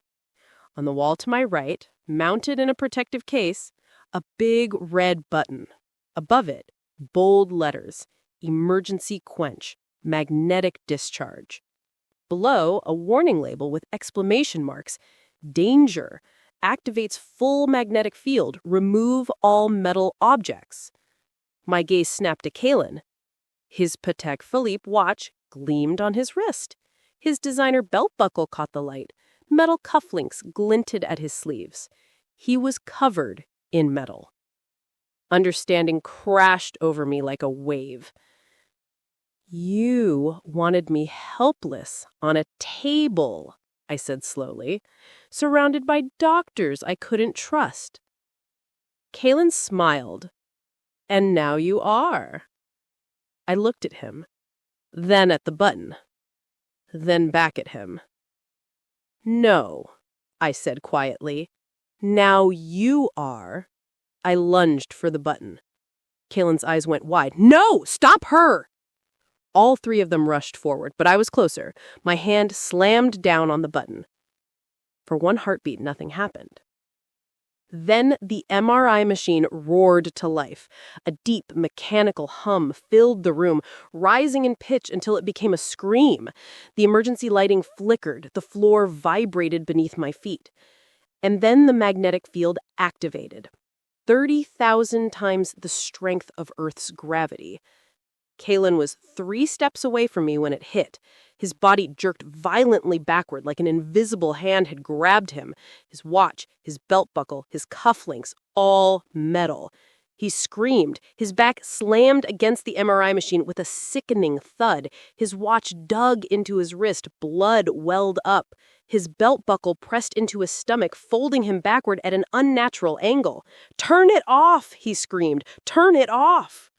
On the wall to my right, mounted in a protective case, a big red button. Above it, bold letters, emergency quench, magnetic discharge. Below, a warning label with exclamation marks, danger, activates full magnetic field, remove all metal objects. My gaze snapped to Kalen. His Patek Philippe watch gleamed on his wrist. His designer belt buckle caught the light. Metal cufflinks glinted at his sleeves. He was covered in metal. Understanding crashed over me like a wave. You wanted me helpless on a table, I said slowly, surrounded by doctors I couldn't trust. Kalen smiled. And now you are. I looked at him, then at the button, then back at him. No, I said quietly. Now you are. I lunged for the button. Kalen's eyes went wide. No! Stop her! All three of them rushed forward, but I was closer. My hand slammed down on the button. For one heartbeat, nothing happened. Then the MRI machine roared to life. A deep, mechanical hum filled the room, rising in pitch until it became a scream. The emergency lighting flickered. The floor vibrated beneath my feet. And then the magnetic field activated. 30,000 times the strength of Earth's gravity. Kalen was 3 steps away from me when it hit. His body jerked violently backward like an invisible hand had grabbed him. His watch, his belt buckle, his cufflinks, all metal. He screamed. His back slammed against the MRI machine with a sickening thud. His watch dug into his wrist. Blood welled up. His belt buckle pressed into his stomach, folding him backward at an unnatural angle. "Turn it off!" he screamed. "Turn it off!"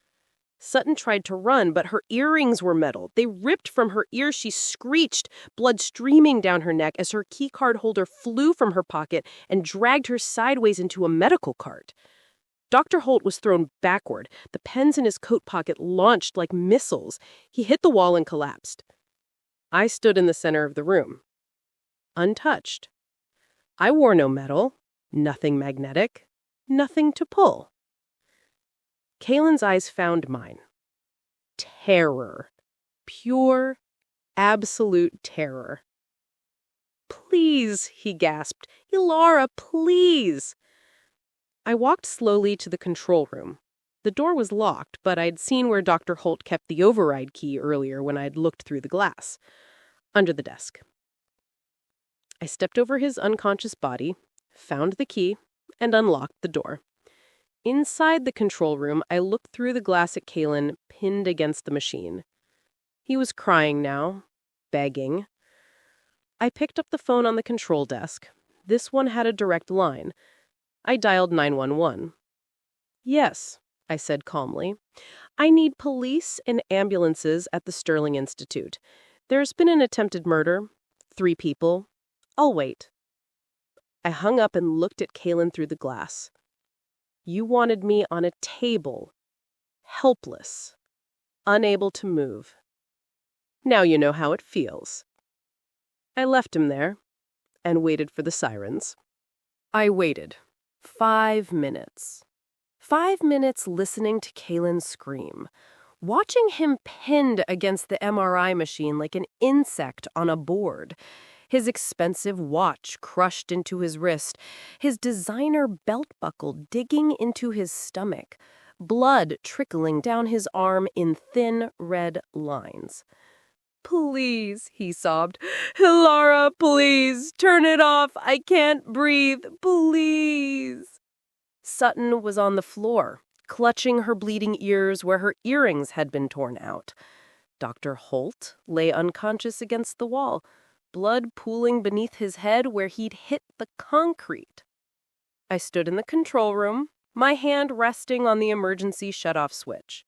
Sutton tried to run, but her earrings were metal. They ripped from her ears. She screeched, blood streaming down her neck as her keycard holder flew from her pocket and dragged her sideways into a medical cart. Dr. Holt was thrown backward. The pens in his coat pocket launched like missiles. He hit the wall and collapsed. I stood in the center of the room, untouched. I wore no metal, nothing magnetic, nothing to pull. Kalen's eyes found mine. Terror. Pure, absolute terror. "Please," he gasped. "Ilara, please." I walked slowly to the control room. The door was locked, but I'd seen where Dr. Holt kept the override key earlier when I'd looked through the glass. Under the desk. I stepped over his unconscious body, found the key, and unlocked the door. Inside the control room, I looked through the glass at Kalen, pinned against the machine. He was crying now, begging. I picked up the phone on the control desk. This one had a direct line. I dialed 911. "Yes," I said calmly. "I need police and ambulances at the Sterling Institute. There's been an attempted murder. 3 people. I'll wait." I hung up and looked at Kalen through the glass. "You wanted me on a table, helpless, unable to move. Now you know how it feels." I left him there and waited for the sirens. I waited. 5 minutes. 5 minutes listening to Kalen scream, watching him pinned against the MRI machine like an insect on a board, his expensive watch crushed into his wrist, his designer belt buckle digging into his stomach, blood trickling down his arm in thin red lines. "Please," he sobbed. "Hilara, please, turn it off. I can't breathe. Please." Sutton was on the floor, clutching her bleeding ears where her earrings had been torn out. Dr. Holt lay unconscious against the wall, blood pooling beneath his head where he'd hit the concrete. I stood in the control room, my hand resting on the emergency shutoff switch.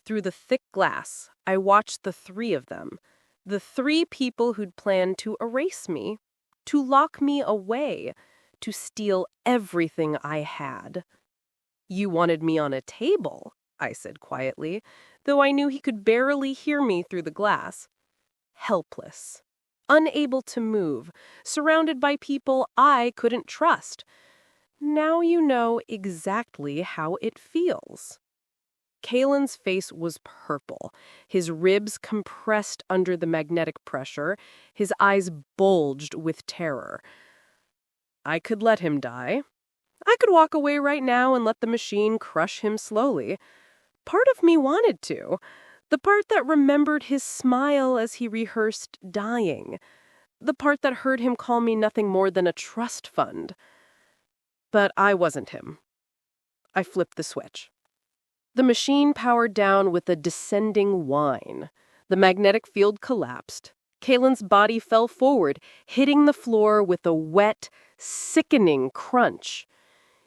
Through the thick glass, I watched the 3 of them, the 3 people who'd planned to erase me, to lock me away, to steal everything I had. "You wanted me on a table," I said quietly, though I knew he could barely hear me through the glass. Helpless, unable to move, surrounded by people I couldn't trust. Now you know exactly how it feels. Kalen's face was purple, his ribs compressed under the magnetic pressure, his eyes bulged with terror. I could let him die. I could walk away right now and let the machine crush him slowly. Part of me wanted to. The part that remembered his smile as he rehearsed dying. The part that heard him call me nothing more than a trust fund. But I wasn't him. I flipped the switch. The machine powered down with a descending whine. The magnetic field collapsed. Kalen's body fell forward, hitting the floor with a wet, sickening crunch.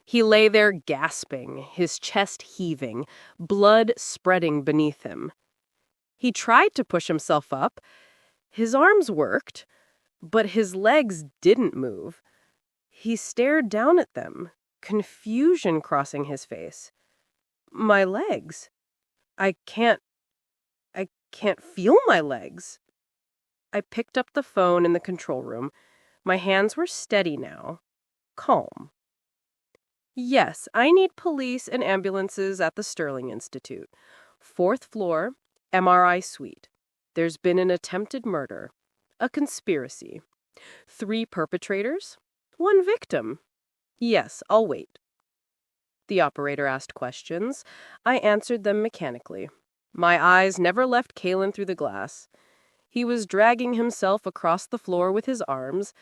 He lay there gasping, his chest heaving, blood spreading beneath him. He tried to push himself up. His arms worked, but his legs didn't move. He stared down at them, confusion crossing his face. "My legs? I can't feel my legs." I picked up the phone in the control room. My hands were steady now, calm. "Yes, I need police and ambulances at the Sterling Institute. 4th floor, MRI suite. There's been an attempted murder. A conspiracy. 3 perpetrators, 1 victim. Yes, I'll wait." The operator asked questions. I answered them mechanically. My eyes never left Kalen through the glass. He was dragging himself across the floor with his arms,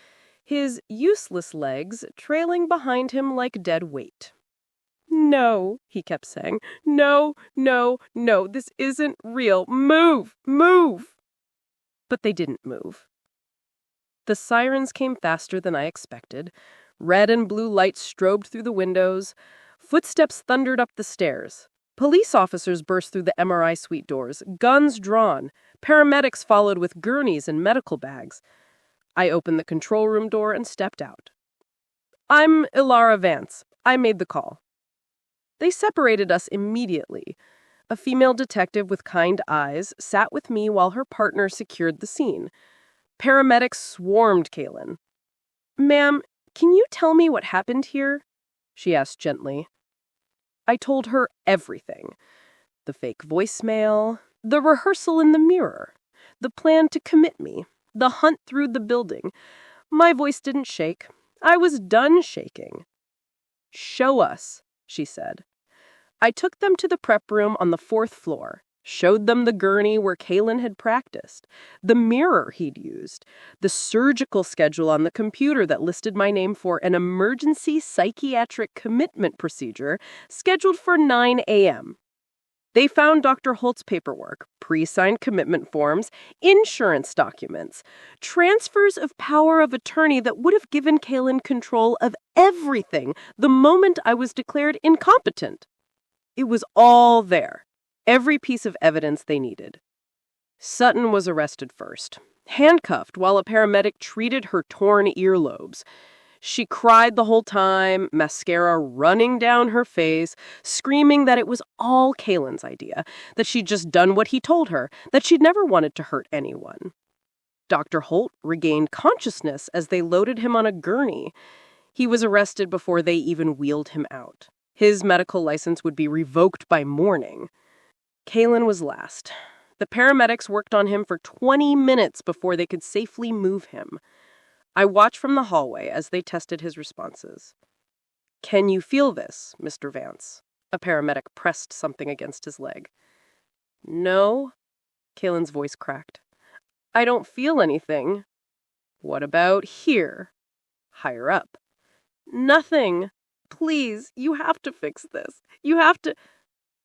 his useless legs trailing behind him like dead weight. "No," he kept saying. "No, no, no, this isn't real. Move, move." But they didn't move. The sirens came faster than I expected. Red and blue lights strobed through the windows. Footsteps thundered up the stairs. Police officers burst through the MRI suite doors, guns drawn. Paramedics followed with gurneys and medical bags. I opened the control room door and stepped out. "I'm Hilara Vance. I made the call." They separated us immediately. A female detective with kind eyes sat with me while her partner secured the scene. Paramedics swarmed Kalen. "Ma'am, can you tell me what happened here?" she asked gently. I told her everything. The fake voicemail, the rehearsal in the mirror, the plan to commit me, the hunt through the building. My voice didn't shake. I was done shaking. "Show us," she said. I took them to the prep room on the 4th floor, showed them the gurney where Kaylin had practiced, the mirror he'd used, the surgical schedule on the computer that listed my name for an emergency psychiatric commitment procedure scheduled for 9 a.m. They found Dr. Holt's paperwork, pre-signed commitment forms, insurance documents, transfers of power of attorney that would have given Kaylin control of everything the moment I was declared incompetent. It was all there, every piece of evidence they needed. Sutton was arrested first, handcuffed while a paramedic treated her torn earlobes. She cried the whole time, mascara running down her face, screaming that it was all Kaylin's idea, that she'd just done what he told her, that she'd never wanted to hurt anyone. Dr. Holt regained consciousness as they loaded him on a gurney. He was arrested before they even wheeled him out. His medical license would be revoked by morning. Kaylin was last. The paramedics worked on him for 20 minutes before they could safely move him. I watched from the hallway as they tested his responses. "Can you feel this, Mr. Vance?" A paramedic pressed something against his leg. "No," Kaylin's voice cracked. "I don't feel anything." "What about here?" "Higher up." "Nothing. Please, you have to fix this. You have to—"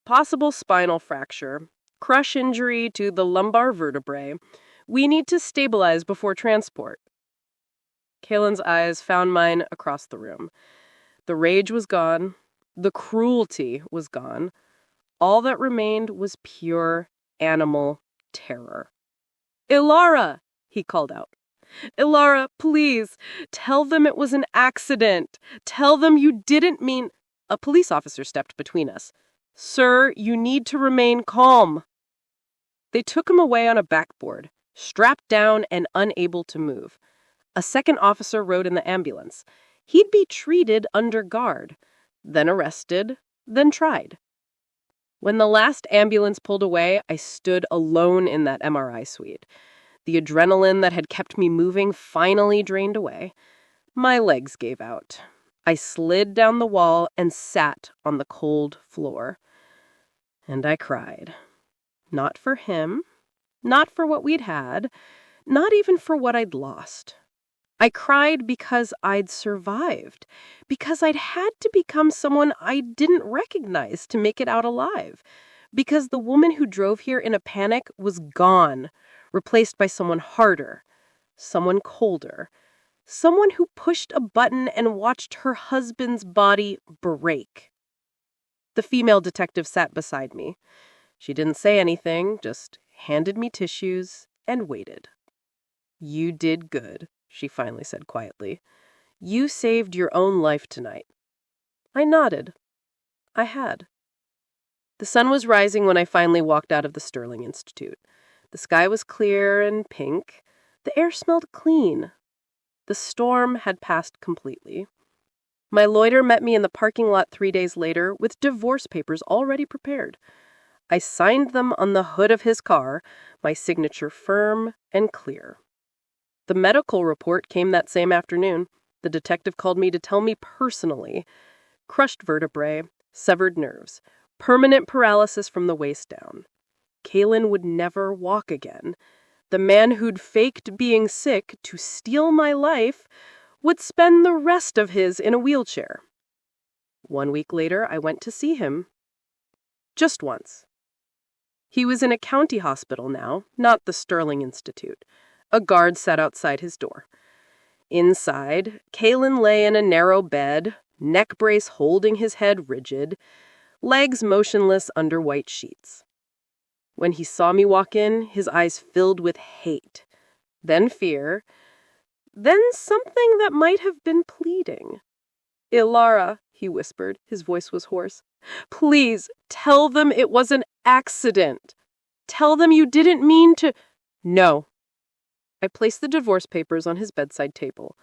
"Possible spinal fracture, crush injury to the lumbar vertebrae. We need to stabilize before transport." Kaylin's eyes found mine across the room. The rage was gone. The cruelty was gone. All that remained was pure animal terror. "Ilara!" he called out. "Ilara, please, tell them it was an accident. Tell them you didn't mean—" A police officer stepped between us. "Sir, you need to remain calm." They took him away on a backboard, strapped down and unable to move. A second officer rode in the ambulance. He'd be treated under guard, then arrested, then tried. When the last ambulance pulled away, I stood alone in that MRI suite. The adrenaline that had kept me moving finally drained away. My legs gave out. I slid down the wall and sat on the cold floor. And I cried. Not for him, not for what we'd had, not even for what I'd lost. I cried because I'd survived, because I'd had to become someone I didn't recognize to make it out alive, because the woman who drove here in a panic was gone, replaced by someone harder, someone colder, someone who pushed a button and watched her husband's body break. The female detective sat beside me. She didn't say anything, just handed me tissues and waited. "You did good," she finally said quietly. "You saved your own life tonight." I nodded. I had. The sun was rising when I finally walked out of the Sterling Institute. The sky was clear and pink. The air smelled clean. The storm had passed completely. My lawyer met me in the parking lot 3 days later with divorce papers already prepared. I signed them on the hood of his car, my signature firm and clear. The medical report came that same afternoon. The detective called me to tell me personally. Crushed vertebrae, severed nerves, permanent paralysis from the waist down. Kaylin would never walk again. The man who'd faked being sick to steal my life would spend the rest of his in a wheelchair. 1 week later, I went to see him. Just once. He was in a county hospital now, not the Sterling Institute. A guard sat outside his door. Inside, Kaylin lay in a narrow bed, neck brace holding his head rigid, legs motionless under white sheets. When he saw me walk in, his eyes filled with hate, then fear, then something that might have been pleading. "Ilara," he whispered, his voice was hoarse. "Please, tell them it was an accident. Tell them you didn't mean to—" "No." I placed the divorce papers on his bedside table.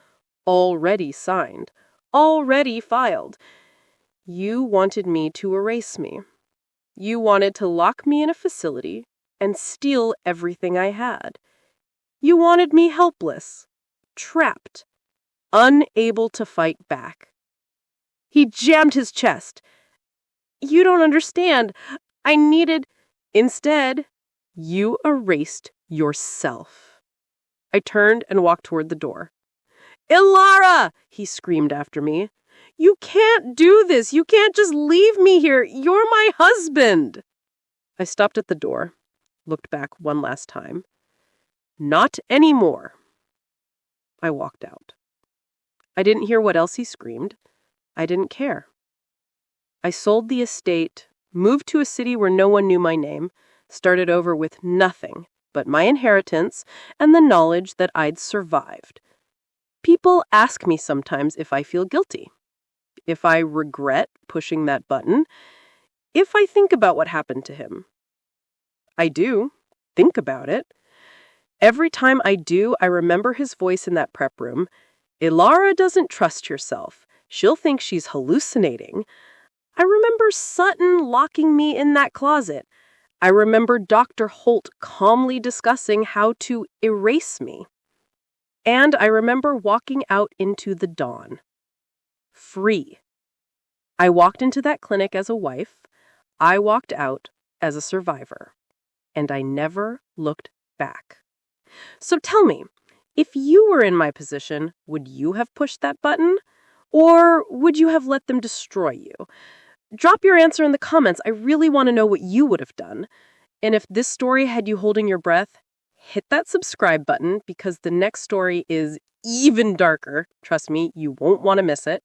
Already signed. Already filed. You wanted me to erase me. You wanted to lock me in a facility and steal everything I had. You wanted me helpless, trapped, unable to fight back. He jammed his chest. You don't understand. I needed... Instead, you erased yourself. I turned and walked toward the door. Ilara! He screamed after me. You can't do this. You can't just leave me here. You're my husband. I stopped at the door, looked back one last time. Not anymore. I walked out. I didn't hear what else he screamed. I didn't care. I sold the estate, moved to a city where no one knew my name, started over with nothing but my inheritance and the knowledge that I'd survived. People ask me sometimes if I feel guilty, if I regret pushing that button, if I think about what happened to him. I do think about it. Every time I do, I remember his voice in that prep room. Ilara doesn't trust yourself. She'll think she's hallucinating. I remember Sutton locking me in that closet. I remember Dr. Holt calmly discussing how to erase me. And I remember walking out into the dawn. Free. I walked into that clinic as a wife. I walked out as a survivor. And I never looked back. So tell me, if you were in my position, would you have pushed that button? Or would you have let them destroy you? Drop your answer in the comments. I really want to know what you would have done. And if this story had you holding your breath, hit that subscribe button because the next story is even darker. Trust me, you won't want to miss it.